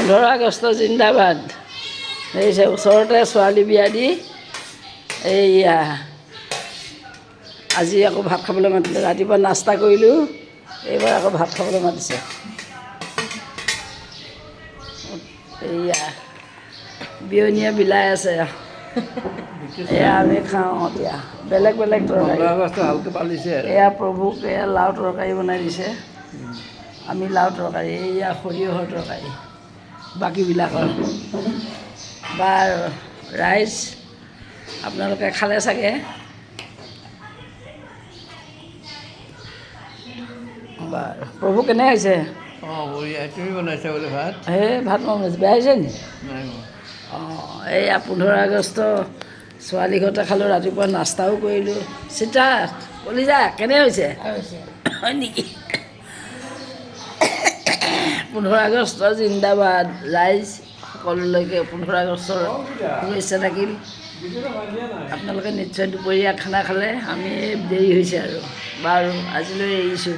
15 আগষ্ট জিন্দাবাদ। এই যে ওচৰতে ছোৱালী বিয়া দি এইয়া আজি আকৌ ভাত খাবলৈ মাতিলে। ৰাতিপুৱা নাস্তা কৰিলোঁ, এইবাৰ আকৌ ভাত খাবলৈ মাতিছে। এইয়া বিয়নীয়ে বিলাই আছে, এয়া আমি খাওঁ। এতিয়া বেলেগ বেলেগ তৰকাৰী, এয়া প্ৰভুক এয়া লাও তৰকাৰী বনাই দিছে, আমি লাও তৰকাৰী, এইয়া সৰিয়হৰ তৰকাৰী বাকীবিলাকৰ। বাৰু ৰাইজ আপোনালোকে খালে চাগে? বাৰু প্ৰভু কেনে হৈছে? তুমি বনাইছা বোলে ভাত? ভাত মই বনাইছোঁ, বেয়া হৈছে নি? এইয়া 15 আগষ্ট ছোৱালী ঘৰতে খালোঁ, ৰাতিপুৱা নাস্তাও কৰিলোঁ। চিতা কলিজা কেনে হৈছে? হয় নেকি? 15 আগষ্ট জিন্দাবাদ। ৰাইজ সকলোলৈকে 15 আগষ্টৰ শুভেচ্ছা থাকিল। আপোনালোকে নিশ্চয় দুপৰীয়া খানা খালে, আমি দেৰি হৈছে আৰু। বাৰু আজিলৈ এৰিছোঁ।